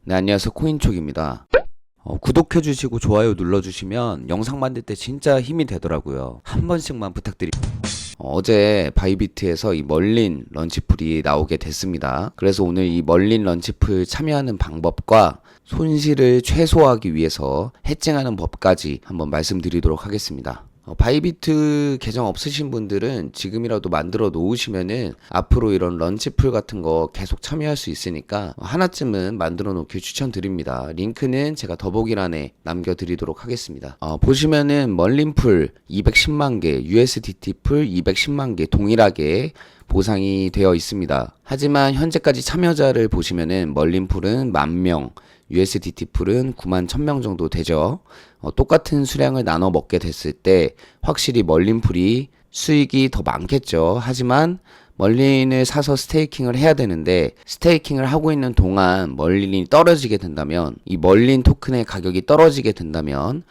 네, 안녕하세요. 코인촉입니다. 구독해주시고 좋아요 눌러주시면 영상 만들 때 진짜 힘이 되더라고요. 한 번씩만 부탁드립니다. 어제 바이비트에서 이 멀린 런치풀이 나오게 됐습니다. 그래서 오늘 이 멀린 런치풀 참여하는 방법과 손실을 최소화하기 위해서 해칭하는 법까지 한번 말씀드리도록 하겠습니다. 바이비트 계정 없으신 분들은 지금이라도 만들어 놓으시면은 앞으로 이런 런치풀 같은 거 계속 참여할 수 있으니까 하나쯤은 만들어 놓길 추천드립니다. 링크는 제가 더보기란에 남겨드리도록 하겠습니다. 보시면은 멀린풀 210만 개, USDT 풀 210만 개 동일하게 보상이 되어 있습니다. 하지만 현재까지 참여자를 보시면은 멀린풀은 10,000명, USDT 풀은 91,000명 정도 되죠. 똑같은 수량을 나눠 먹게 됐을 때 확실히 멀린풀이 수익이 더 많겠죠. 하지만 멀린을 사서 스테이킹을 해야 되는데 스테이킹을 하고 있는 동안 멀린이 떨어지게 된다면 이 멀린 토큰의 가격이 떨어지게 된다면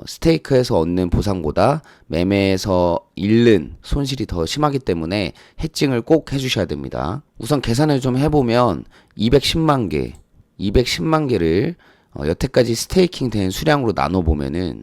스테이크에서 얻는 보상보다 매매에서 잃는 손실이 더 심하기 때문에 해칭을 꼭 해주셔야 됩니다. 우선 계산을 좀 해보면 210만 개 210만 개를 여태까지 스테이킹 된 수량으로 나눠보면은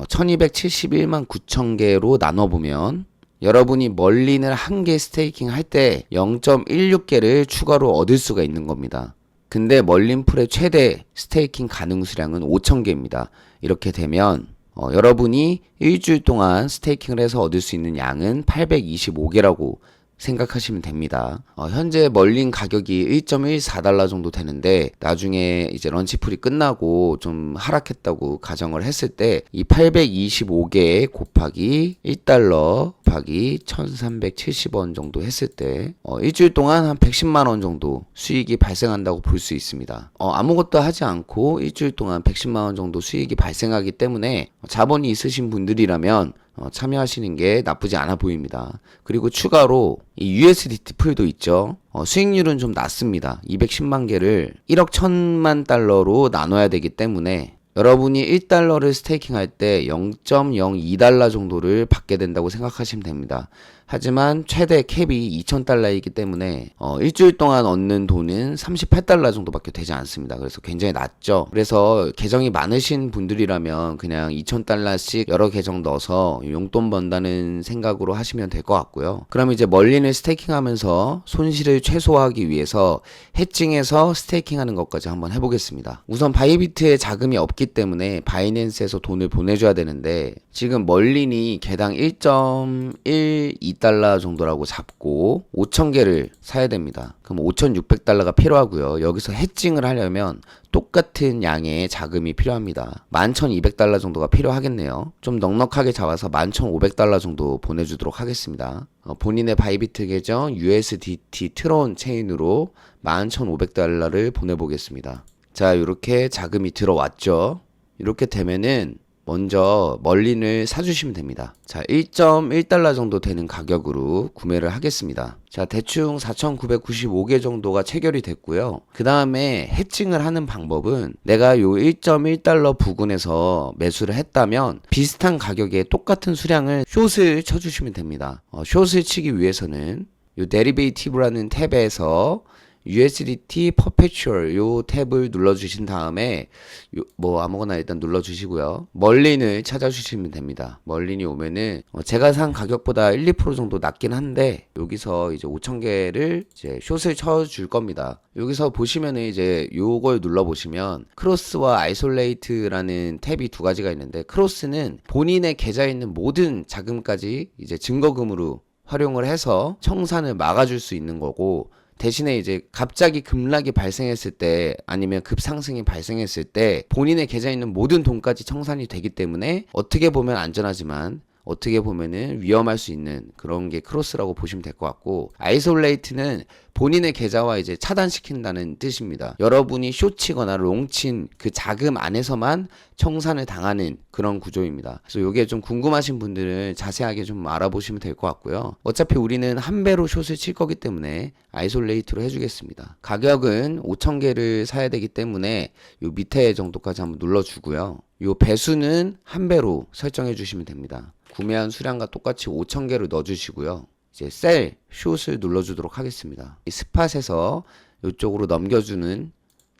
1271만 9천 개로 나눠보면 여러분이 멀린을 한 개 스테이킹 할 때 0.16개를 추가로 얻을 수가 있는 겁니다. 근데 멀린풀의 최대 스테이킹 가능 수량은 5천 개입니다. 이렇게 되면 여러분이 일주일 동안 스테이킹을 해서 얻을 수 있는 양은 825개라고 생각하시면 됩니다. 현재 멀린 가격이 1.14달러 정도 되는데 나중에 이제 런치풀이 끝나고 좀 하락했다고 가정을 했을 때 이 825개 곱하기 1달러 곱하기 1370원 정도 했을 때 일주일 동안 한 110만 원 정도 수익이 발생한다고 볼 수 있습니다. 아무것도 하지 않고 일주일 동안 110만 원 정도 수익이 발생하기 때문에 자본이 있으신 분들이라면 참여하시는 게 나쁘지 않아 보입니다. 그리고 추가로 이 USDT 풀도 있죠. 수익률은 좀 낮습니다. 210만 개를 1억 1000만 달러로 나눠야 되기 때문에 여러분이 1달러를 스테이킹 할 때 0.02달러 정도를 받게 된다고 생각하시면 됩니다. 하지만 최대 캡이 2000달러이기 때문에 일주일 동안 얻는 돈은 38달러 정도밖에 되지 않습니다. 그래서 굉장히 낮죠. 그래서 계정이 많으신 분들이라면 그냥 2000달러씩 여러 계정 넣어서 용돈 번다는 생각으로 하시면 될 것 같고요. 그럼 이제 멀린을 스테이킹하면서 손실을 최소화하기 위해서 해칭해서 스테이킹하는 것까지 한번 해보겠습니다. 우선 바이비트에 자금이 없기 때문에 바이낸스에서 돈을 보내줘야 되는데 지금 멀린이 개당 1.12달러 정도라고 잡고 5,000개를 사야 됩니다. 그럼 5,600달러가 필요하고요. 여기서 해칭을 하려면 똑같은 양의 자금이 필요합니다. 11,200달러 정도가 필요하겠네요. 좀 넉넉하게 잡아서 11,500달러 정도 보내주도록 하겠습니다. 본인의 바이비트 계정 USDT 트론 체인으로 11,500달러를 보내보겠습니다. 자, 이렇게 자금이 들어왔죠. 이렇게 되면은 먼저 멀린을 사주시면 됩니다. 자, 1.1달러 정도 되는 가격으로 구매를 하겠습니다. 자, 대충 4,995개 정도가 체결이 됐고요. 그 다음에 해칭을 하는 방법은 내가 요 1.1달러 부근에서 매수를 했다면 비슷한 가격에 똑같은 수량을 숏을 쳐주시면 됩니다. 숏을 치기 위해서는 요 데리베이티브라는 탭에서 USDT Perpetual 요 탭을 눌러주신 다음에 뭐 아무거나 일단 눌러주시고요. 멀린을 찾아주시면 됩니다. 멀린이 오면은 제가 산 가격보다 1, 2% 정도 낮긴 한데 여기서 이제 5,000개를 이제 숏을 쳐줄 겁니다. 여기서 보시면은 이제 요걸 눌러보시면 크로스와 아이솔레이트라는 탭이 두 가지가 있는데 크로스는 본인의 계좌에 있는 모든 자금까지 이제 증거금으로 활용을 해서 청산을 막아줄 수 있는 거고 대신에 이제 갑자기 급락이 발생했을 때 아니면 급상승이 발생했을 때 본인의 계좌에 있는 모든 돈까지 청산이 되기 때문에 어떻게 보면 안전하지만 어떻게 보면은 위험할 수 있는 그런 게 크로스라고 보시면 될 것 같고 아이솔레이트는 본인의 계좌와 이제 차단시킨다는 뜻입니다. 여러분이 숏치거나 롱친 그 자금 안에서만 청산을 당하는 그런 구조입니다. 그래서 이게 좀 궁금하신 분들은 자세하게 좀 알아보시면 될 것 같고요. 어차피 우리는 한 배로 숏을 칠 거기 때문에 아이솔레이트로 해주겠습니다. 가격은 5,000개를 사야 되기 때문에 요 밑에 정도까지 한번 눌러주고요. 요 배수는 한 배로 설정해 주시면 됩니다. 구매한 수량과 똑같이 5,000개를 넣어주시고요. 이제 셀, 숏을 눌러주도록 하겠습니다. 이 스팟에서 이쪽으로 넘겨주는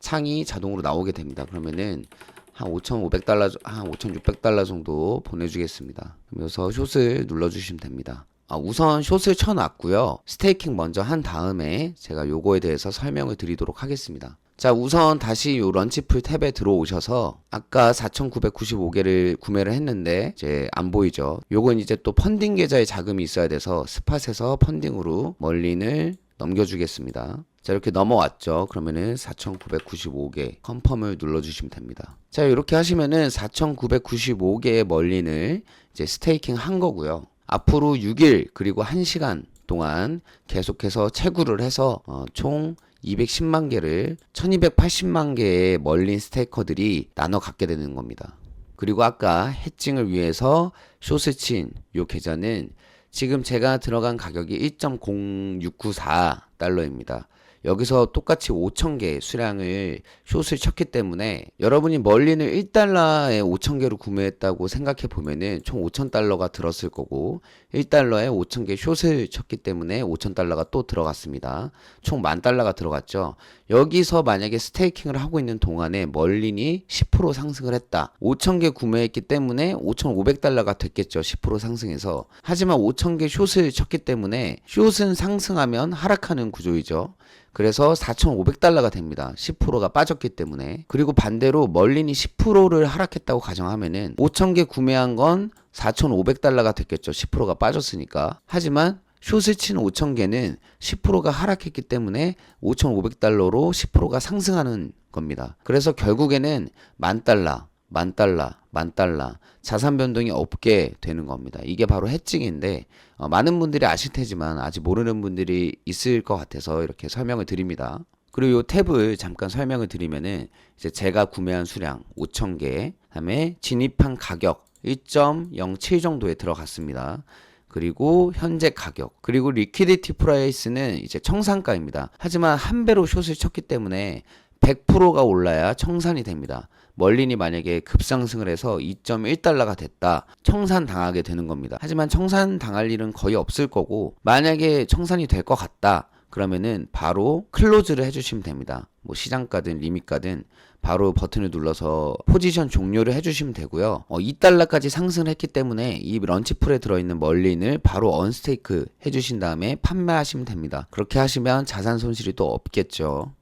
창이 자동으로 나오게 됩니다. 그러면은 한 5,500달러, 한 5,600달러 정도 보내주겠습니다. 그래서 숏을 눌러주시면 됩니다. 우선 숏을 쳐놨고요. 스테이킹 먼저 한 다음에 제가 요거에 대해서 설명을 드리도록 하겠습니다. 자, 우선 다시 요 런치풀 탭에 들어오셔서 아까 4,995개를 구매를 했는데 이제 안 보이죠. 요건 이제 또 펀딩 계좌에 자금이 있어야 돼서 스팟에서 펀딩으로 멀린을 넘겨주겠습니다. 자, 이렇게 넘어왔죠. 그러면은 4,995개 컨펌을 눌러주시면 됩니다. 자, 이렇게 하시면은 4,995개의 멀린을 이제 스테이킹 한 거고요. 앞으로 6일 그리고 1시간 동안 계속해서 채굴을 해서 총 210만 개를 1280만 개의 멀린 스테이커들이 나눠 갖게 되는 겁니다. 그리고 아까 해칭을 위해서 숏을 친 요 계좌는 지금 제가 들어간 가격이 1.0694달러입니다. 여기서 똑같이 5,000개 수량을 숏을 쳤기 때문에 여러분이 멀린을 1달러에 5,000개로 구매했다고 생각해 보면은 총 5,000달러가 들었을 거고 1달러에 5,000개 숏을 쳤기 때문에 5,000달러가 또 들어갔습니다. 총 10,000달러가 들어갔죠. 여기서 만약에 스테이킹을 하고 있는 동안에 멀린이 10% 상승을 했다. 5,000개 구매했기 때문에 5,500달러가 됐겠죠. 10% 상승해서. 하지만 5,000개 숏을 쳤기 때문에 숏은 상승하면 하락하는 구조이죠. 그래서 4,500달러가 됩니다. 10%가 빠졌기 때문에. 그리고 반대로 멀린이 10%를 하락했다고 가정하면은 5,000개 구매한 건 4,500달러가 됐겠죠. 10%가 빠졌으니까. 하지만 숏을 친 5,000개는 10%가 하락했기 때문에 5,500달러로 10%가 상승하는 겁니다. 그래서 결국에는 10,000달러, 10,000달러, 10,000달러 자산 변동이 없게 되는 겁니다. 이게 바로 해칭인데 많은 분들이 아실 테지만 아직 모르는 분들이 있을 것 같아서 이렇게 설명을 드립니다. 그리고 이 탭을 잠깐 설명을 드리면은 이제 제가 구매한 수량 5,000개, 그다음에 진입한 가격 1.07 정도에 들어갔습니다. 그리고 현재 가격, 그리고 리퀴디티 프라이스는 이제 청산가입니다. 하지만 한 배로 숏을 쳤기 때문에 100%가 올라야 청산이 됩니다. 멀린이 만약에 급상승을 해서 2.1달러가 됐다. 청산 당하게 되는 겁니다. 하지만 청산 당할 일은 거의 없을 거고 만약에 청산이 될 것 같다. 그러면은 바로 클로즈를 해주시면 됩니다. 뭐 시장가든 리밋가든 바로 버튼을 눌러서 포지션 종료를 해주시면 되고요. 2달러까지 상승을 했기 때문에 이 런치풀에 들어있는 멀린을 바로 언스테이크 해주신 다음에 판매하시면 됩니다. 그렇게 하시면 자산 손실이 또 없겠죠.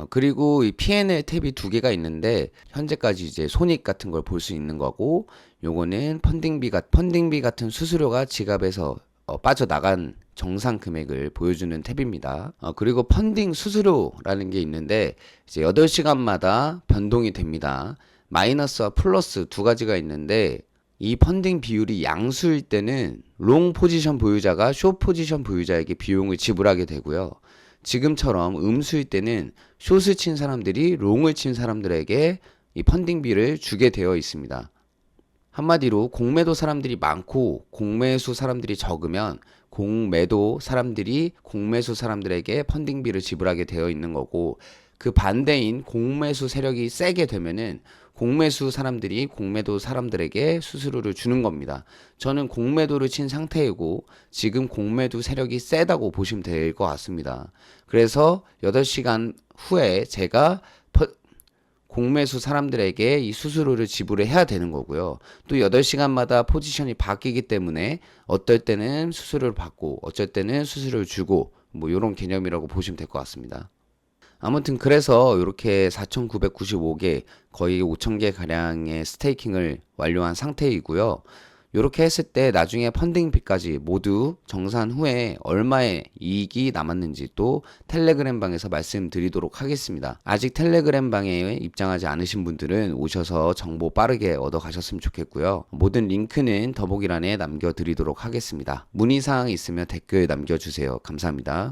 그리고 이 P&L 탭이 두 개가 있는데 현재까지 이제 손익 같은 걸 볼 수 있는 거고 요거는 펀딩비 같은 수수료가 지갑에서 빠져나간 정상 금액을 보여주는 탭입니다. 그리고 펀딩 수수료라는 게 있는데 이제 8시간마다 변동이 됩니다. 마이너스와 플러스 두 가지가 있는데 이 펀딩 비율이 양수일 때는 롱 포지션 보유자가 숏 포지션 보유자에게 비용을 지불하게 되고요. 지금처럼 음수일 때는 숏을 친 사람들이 롱을 친 사람들에게 이 펀딩비를 주게 되어 있습니다. 한마디로 공매도 사람들이 많고 공매수 사람들이 적으면 공매도 사람들이 공매수 사람들에게 펀딩비를 지불하게 되어 있는 거고 그 반대인 공매수 세력이 세게 되면은 공매수 사람들이 공매도 사람들에게 수수료를 주는 겁니다. 저는 공매도를 친 상태이고 지금 공매도 세력이 세다고 보시면 될 것 같습니다. 그래서 8시간 후에 제가 공매수 사람들에게 이 수수료를 지불을 해야 되는 거고요. 또 8시간마다 포지션이 바뀌기 때문에 어떨 때는 수수료를 받고 어쩔 때는 수수료를 주고 뭐 이런 개념이라고 보시면 될 것 같습니다. 아무튼 그래서 이렇게 4,995개 거의 5,000개 가량의 스테이킹을 완료한 상태이고요. 이렇게 했을 때 나중에 펀딩비까지 모두 정산 후에 얼마의 이익이 남았는지 또 텔레그램 방에서 말씀드리도록 하겠습니다. 아직 텔레그램 방에 입장하지 않으신 분들은 오셔서 정보 빠르게 얻어 가셨으면 좋겠고요. 모든 링크는 더보기란에 남겨드리도록 하겠습니다. 문의사항 있으면 댓글 남겨주세요. 감사합니다.